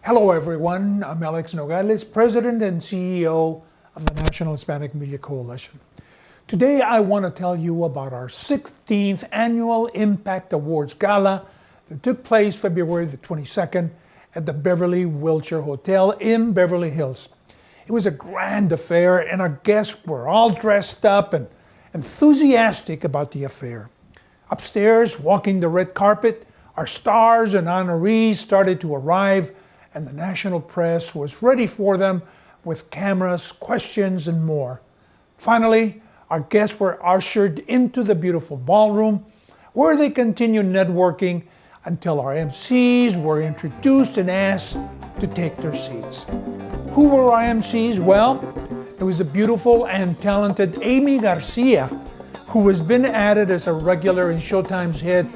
Hello everyone, I'm Alex Nogales, President and CEO of the National Hispanic Media Coalition. Today I want to tell you about our 16th Annual Impact Awards Gala that took place February the 22nd at the Beverly Wilshire Hotel in Beverly Hills. It was a grand affair and our guests were all dressed up and enthusiastic about the affair. Upstairs, walking the red carpet, our stars and honorees started to arrive and the national press was ready for them with cameras, questions, and more. Finally, our guests were ushered into the beautiful ballroom where they continued networking until our MCs were introduced and asked to take their seats. Who were our MCs? Well, it was the beautiful and talented Amy Garcia, who has been added as a regular in Showtime's hit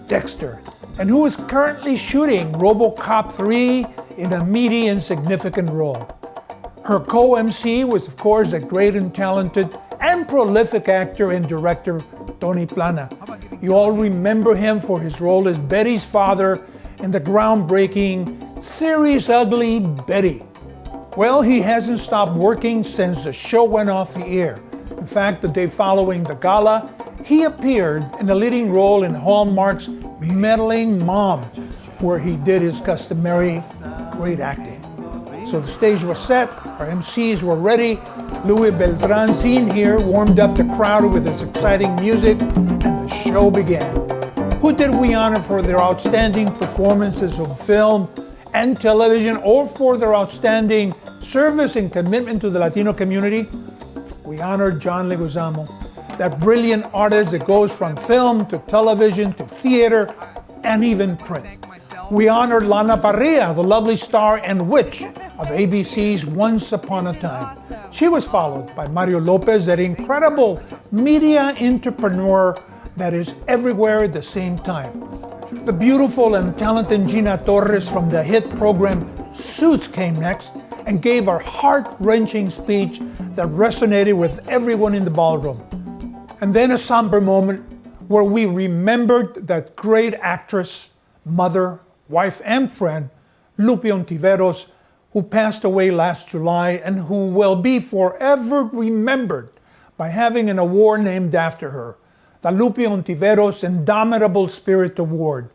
Dexter, and who is currently shooting RoboCop 3 in a meaty and significant role. Her co-MC was, of course, the great and talented and prolific actor and director Tony Plana. You all remember him for his role as Betty's father in the groundbreaking series Ugly Betty. Well, he hasn't stopped working since the show went off the air. In fact, the day following the gala, he appeared in a leading role in Hallmark's Meddling Mom, where he did his customary great acting. So the stage was set, our MCs were ready, Louis Beltran, seen here, warmed up the crowd with his exciting music, and the show began. Who did we honor for their outstanding performances on film and television, or for their outstanding service and commitment to the Latino community? We honored John Leguizamo, that brilliant artist that goes from film to television to theater and even print. We honored Lana Parrilla, the lovely star and witch of ABC's Once Upon a Time. She was followed by Mario Lopez, that incredible media entrepreneur that is everywhere at the same time. The beautiful and talented Gina Torres from the hit program Suits came next and gave a heart-wrenching speech that resonated with everyone in the ballroom. And then a somber moment where we remembered that great actress, mother, wife, and friend, Lupe Ontiveros, who passed away last July and who will be forever remembered by having an award named after her, the Lupe Ontiveros Indomitable Spirit Award.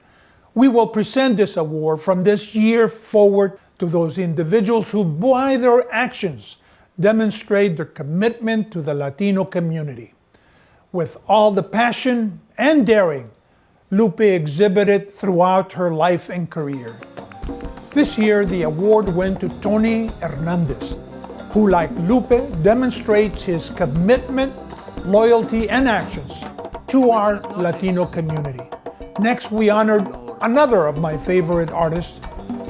We will present this award from this year forward to those individuals who, by their actions, demonstrate their commitment to the Latino community. With all the passion and daring Lupe exhibited throughout her life and career. This year, the award went to Tony Hernandez, who, like Lupe, demonstrates his commitment, loyalty, and actions to our Latino community. Next, we honored another of my favorite artists,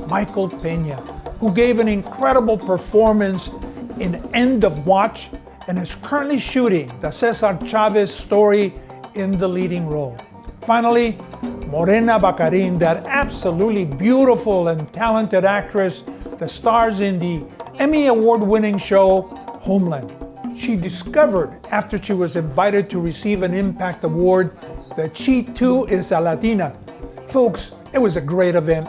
Michael Peña, who gave an incredible performance in End of Watch and is currently shooting the Cesar Chavez story in the leading role. Finally, Morena Baccarin, that absolutely beautiful and talented actress that stars in the Emmy Award-winning show Homeland. She discovered, after she was invited to receive an Impact Award, that she too is a Latina. Folks, it was a great event.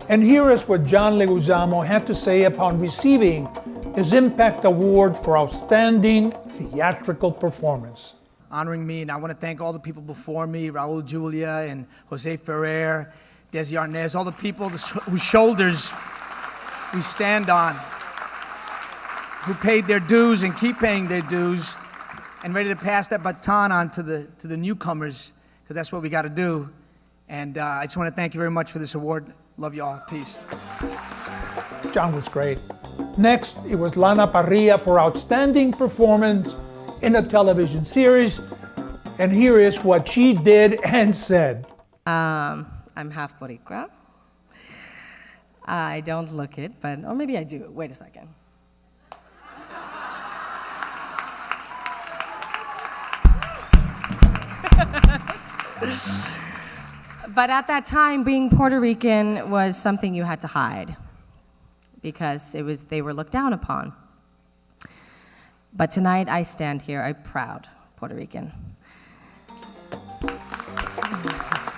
And here is what John Leguizamo had to say upon receiving his Impact Award for Outstanding Theatrical Performance. Honoring me, and I want to thank all the people before me, Raul Julia and Jose Ferrer, Desi Arnaz, all the people whose shoulders we stand on, who paid their dues and keep paying their dues, and ready to pass that baton on to the newcomers, because that's what we got to do. And I just want to thank you very much for this award. Love you all. Peace. John was great. Next, it was Lana Parrilla for outstanding performance in a television series. And here is what she did and said. I'm half Boricua. I don't look it, or maybe I do. Wait a second. But at that time, being Puerto Rican was something you had to hide because they were looked down upon. But tonight I stand here, I'm proud Puerto Rican.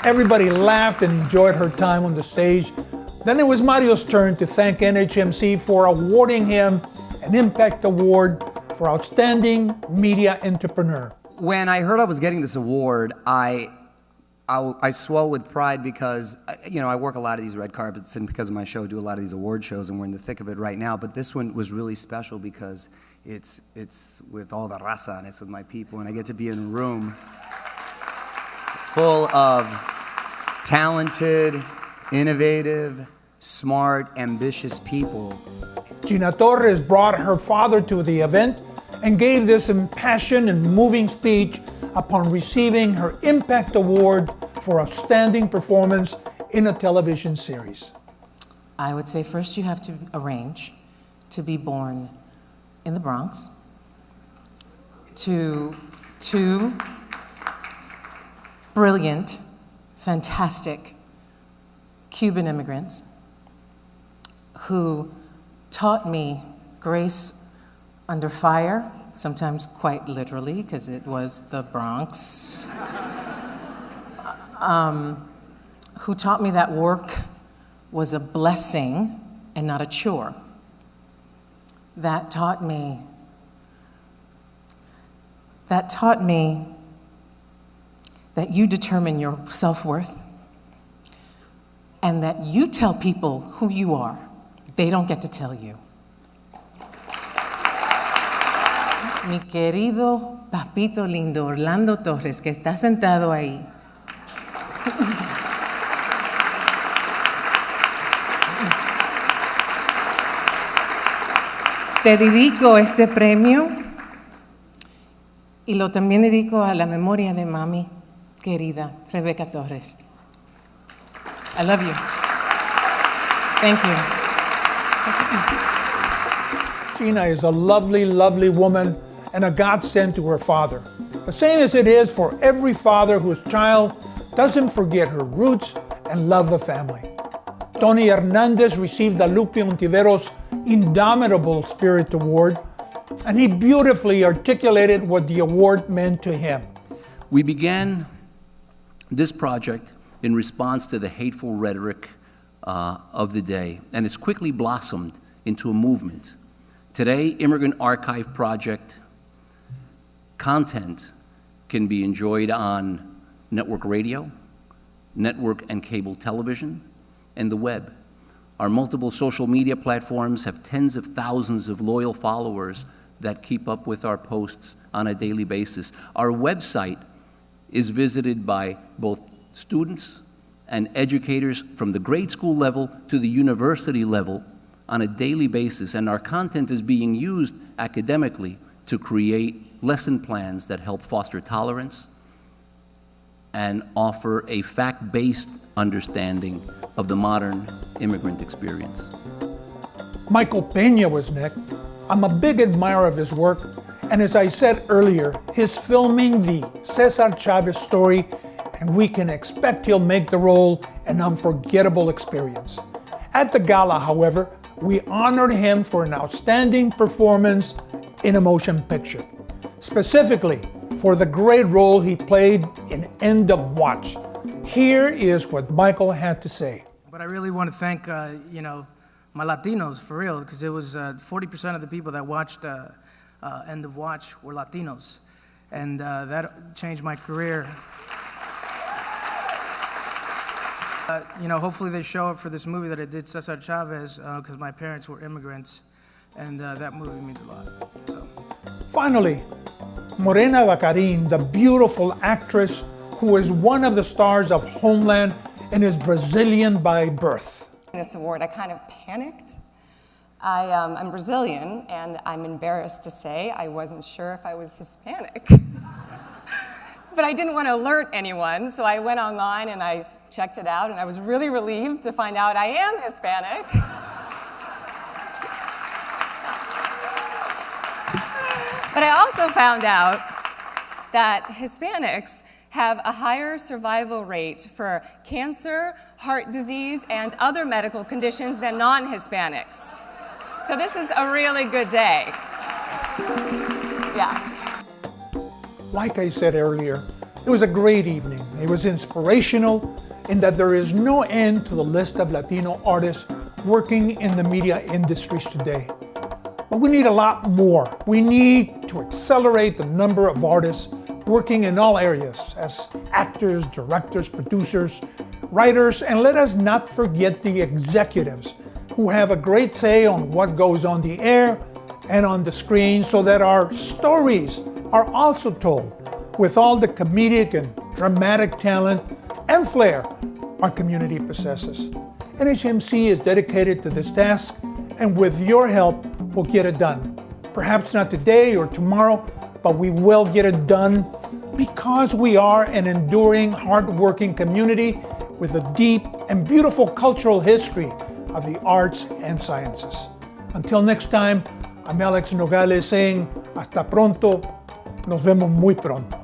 Everybody laughed and enjoyed her time on the stage. Then it was Mario's turn to thank NHMC for awarding him an Impact Award for Outstanding Media Entrepreneur. When I heard I was getting this award, I swelled with pride because, I work a lot of these red carpets, and because of my show, do a lot of these award shows, and we're in the thick of it right now. But this one was really special because it's with all the raza, and it's with my people, and I get to be in a room full of talented, innovative, smart, ambitious people. Gina Torres brought her father to the event and gave this impassioned and moving speech upon receiving her Impact Award for Outstanding Performance in a Television Series. I would say first you have to arrange to be born in the Bronx to two brilliant, fantastic Cuban immigrants who taught me grace under fire, sometimes quite literally, because it was the Bronx, who taught me that work was a blessing and not a chore. That taught me that you determine your self-worth and that you tell people who you are. They don't get to tell you. Mi querido papito lindo Orlando Torres, que está sentado ahí. Te dedico este premio y lo también dedico a la memoria de mami querida, Rebeca Torres. I love you. Thank you. Gina is a lovely, lovely woman and a godsend to her father. The same as it is for every father whose child doesn't forget her roots and love the family. Tony Hernandez received the Lupe Ontiveros Indomitable Spirit Award, and he beautifully articulated what the award meant to him. We began this project in response to the hateful rhetoric of the day, and it's quickly blossomed into a movement. Today, Immigrant Archive Project content can be enjoyed on network radio, network and cable television, and the web. Our multiple social media platforms have tens of thousands of loyal followers that keep up with our posts on a daily basis. Our website is visited by both students and educators from the grade school level to the university level on a daily basis, and our content is being used academically to create lesson plans that help foster tolerance and offer a fact-based understanding of the modern immigrant experience. Michael Peña was next. I'm a big admirer of his work, and as I said earlier, he's filming the Cesar Chavez story, and we can expect he'll make the role an unforgettable experience. At the gala, however, we honored him for an outstanding performance in a motion picture, specifically for the great role he played in End of Watch. Here is what Michael had to say. But I really want to thank, my Latinos, for real, because it was 40% of the people that watched End of Watch were Latinos. And that changed my career. Hopefully they show up for this movie that I did, Cesar Chavez, because my parents were immigrants, and that movie means a lot. So. Finally, Morena Baccarin, the beautiful actress who is one of the stars of Homeland and is Brazilian by birth. This award, I kind of panicked. I'm Brazilian, and I'm embarrassed to say I wasn't sure if I was Hispanic. But I didn't want to alert anyone, so I went online and I checked it out, and I was really relieved to find out I am Hispanic. But I also found out that Hispanics have a higher survival rate for cancer, heart disease, and other medical conditions than non-Hispanics. So this is a really good day. Yeah. Like I said earlier, it was a great evening. It was inspirational, in that there is no end to the list of Latino artists working in the media industries today. But we need a lot more. We need to accelerate the number of artists working in all areas as actors, directors, producers, writers, and let us not forget the executives who have a great say on what goes on the air and on the screen so that our stories are also told with all the comedic and dramatic talent and flair our community possesses. NHMC is dedicated to this task, and with your help, we'll get it done. Perhaps not today or tomorrow, but we will get it done because we are an enduring, hard-working community with a deep and beautiful cultural history of the arts and sciences. Until next time, I'm Alex Nogales saying, hasta pronto, nos vemos muy pronto.